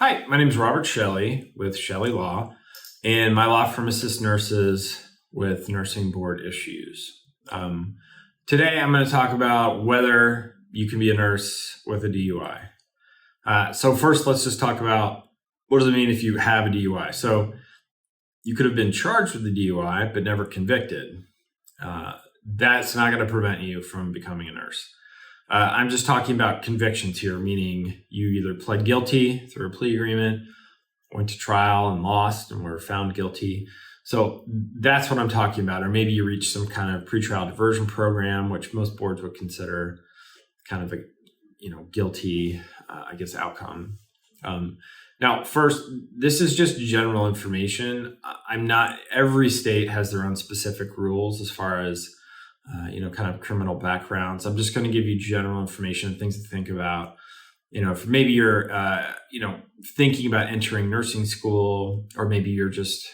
Hi, my name is Robert Chelle with Chelle Law, and my law firm assists nurses with nursing board issues. Today, I'm going to talk about whether you can be a nurse with a DUI. So first, let's just talk about what does it mean if you have a DUI. So you could have been charged with a DUI, but never convicted. That's not going to prevent you from becoming a nurse. I'm just talking about convictions here, meaning you either pled guilty through a plea agreement, went to trial and lost and were found guilty. So that's what I'm talking about. Or maybe you reached some kind of pretrial diversion program, which most boards would consider kind of a guilty, outcome. Now, first, this is just general information. Every state has their own specific rules as far as kind of criminal backgrounds. I'm just going to give you general information, things to think about. If maybe you're, thinking about entering nursing school, or maybe you're just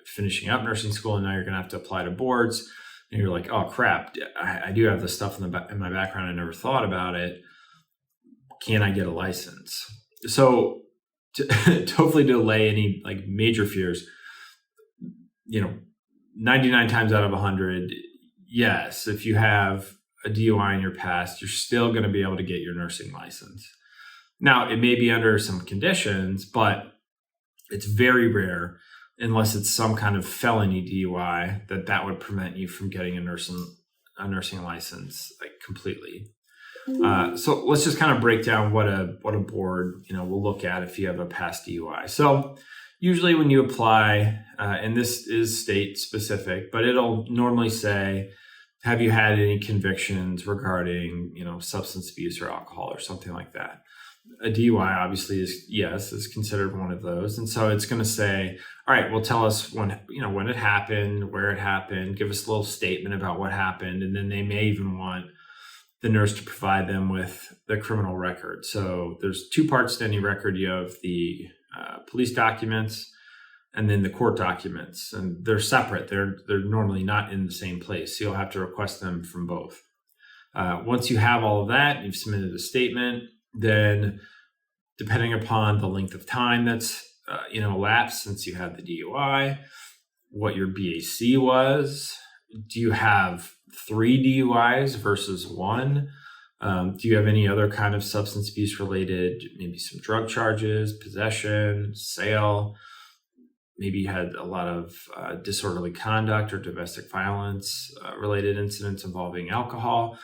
finishing up nursing school and now you're going to have to apply to boards, and you're like, oh crap, I do have this stuff in my background. I never thought about it. Can I get a license? So to hopefully delay any major fears, 99 times out of 100, yes, if you have a DUI in your past, you're still going to be able to get your nursing license. Now, it may be under some conditions, but it's very rare, unless it's some kind of felony DUI, that would prevent you from getting a nursing license completely. So let's just kind of break down what a board will look at if you have a past DUI. So usually when you apply, and this is state specific, but it'll normally say, have you had any convictions regarding, substance abuse or alcohol or something like that? A DUI obviously is considered one of those. And so it's going to say, all right, well, tell us when it happened, where it happened, give us a little statement about what happened. And then they may even want the nurse to provide them with the criminal record. So there's two parts to any record. You have the police documents and then the court documents, and they're separate. They're normally not in the same place. So you'll have to request them from both. Once you have all of that, you've submitted a statement, then depending upon the length of time that's elapsed since you had the DUI, what your BAC was, do you have 3 DUIs versus 1? Do you have any other kind of substance abuse related, maybe some drug charges, possession, sale? Maybe you had a lot of disorderly conduct or domestic violence related incidents involving alcohol.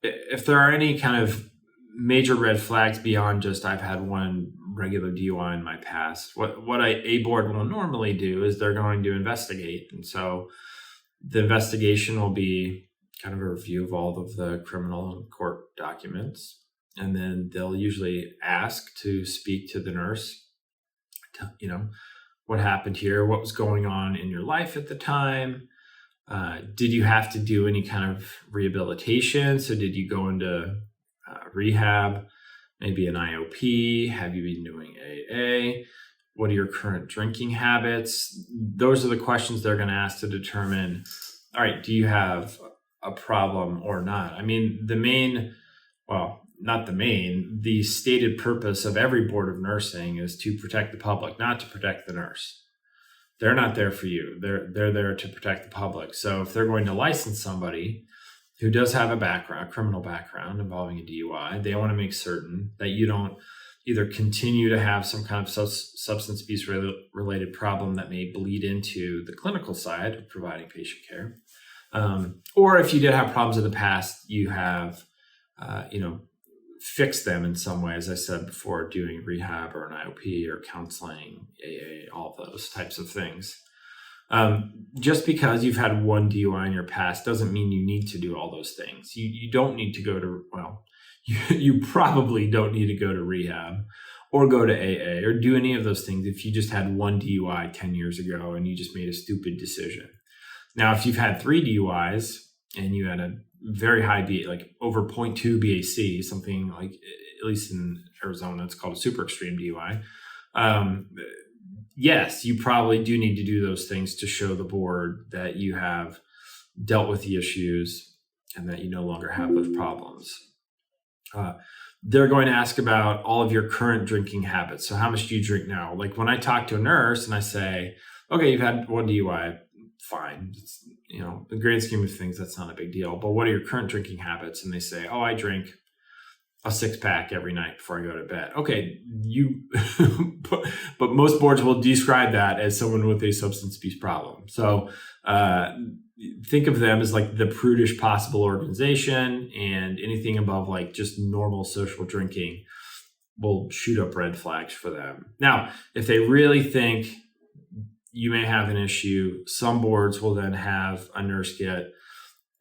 If there are any kind of major red flags beyond just I've had one regular DUI in my past, what a board will normally do is they're going to investigate. And so the investigation will be kind of a review of all of the criminal and court documents. And then they'll usually ask to speak to the nurse, what happened here, what was going on in your life at the time. Did you have to do any kind of rehabilitation? So did you go into rehab, maybe an IOP? Have you been doing AA? What are your current drinking habits? Those are the questions they're going to ask to determine, all right, do you have a problem or not? I mean, the stated purpose of every board of nursing is to protect the public, not to protect the nurse. They're not there for you. They're there to protect the public. So if they're going to license somebody who does have a criminal background involving a DUI, they want to make certain that you don't either continue to have some kind of substance abuse related problem that may bleed into the clinical side of providing patient care. Or if you did have problems in the past, you have, fixed them in some way, as I said before, doing rehab or an IOP or counseling, AA, all of those types of things. Just because you've had one DUI in your past doesn't mean you need to do all those things. You don't need to go to, you probably don't need to go to rehab or go to AA or do any of those things if you just had one DUI 10 years ago and you just made a stupid decision. Now, if you've had 3 DUIs and you had a very high over 0.2 BAC, something like, at least in Arizona, it's called a super extreme DUI. Yes, you probably do need to do those things to show the board that you have dealt with the issues and that you no longer have those problems. they're going to ask about all of your current drinking habits. So how much do you drink now? Like when I talk to a nurse and I say, okay, you've had one DUI, fine. It's, you know, the grand scheme of things, that's not a big deal. But what are your current drinking habits? And they say, oh, I drink a 6-pack every night before I go to bed. Okay, but most boards will describe that as someone with a substance abuse problem. So think of them as like the prudish possible organization, and anything above like just normal social drinking will shoot up red flags for them. Now, if they really think you may have an issue, some boards will then have a nurse get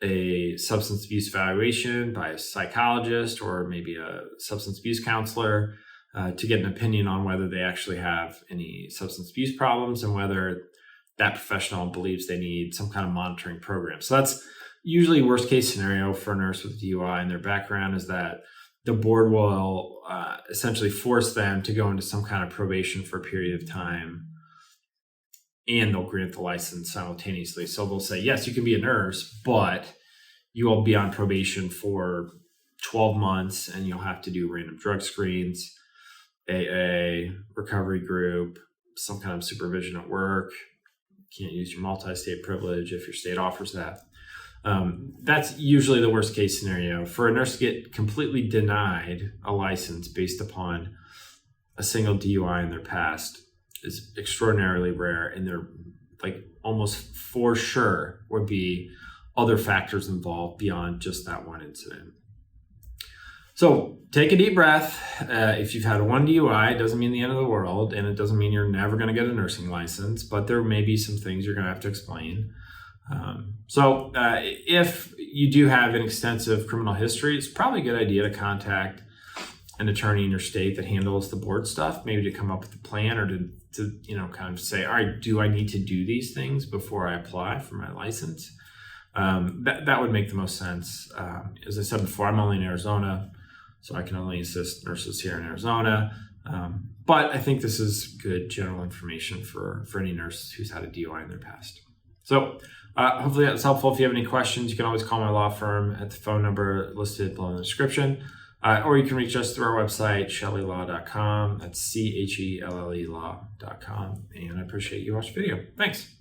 a substance abuse evaluation by a psychologist or maybe a substance abuse counselor to get an opinion on whether they actually have any substance abuse problems and whether that professional believes they need some kind of monitoring program. So that's usually worst case scenario for a nurse with DUI, and their background is that the board will essentially force them to go into some kind of probation for a period of time, and they'll grant the license simultaneously. So they'll say, yes, you can be a nurse, but you will be on probation for 12 months and you'll have to do random drug screens, AA, recovery group, some kind of supervision at work. You can't use your multi-state privilege if your state offers that. That's usually the worst case scenario. For a nurse to get completely denied a license based upon a single DUI in their past is extraordinarily rare, and they're like almost for sure would be other factors involved beyond just that one incident. So take a deep breath. If you've had one DUI, it doesn't mean the end of the world, and it doesn't mean you're never going to get a nursing license, but there may be some things you're going to have to explain. So if you do have an extensive criminal history, it's probably a good idea to contact an attorney in your state that handles the board stuff, maybe to come up with a plan or to kind of say, all right, do I need to do these things before I apply for my license? That would make the most sense. As I said before, I'm only in Arizona, so I can only assist nurses here in Arizona. But I think this is good general information for any nurse who's had a DUI in their past. So hopefully that's helpful. If you have any questions, you can always call my law firm at the phone number listed below in the description. Or you can reach us through our website, ChelleLaw.com. That's CHELLE law.com. And I appreciate you watching the video. Thanks.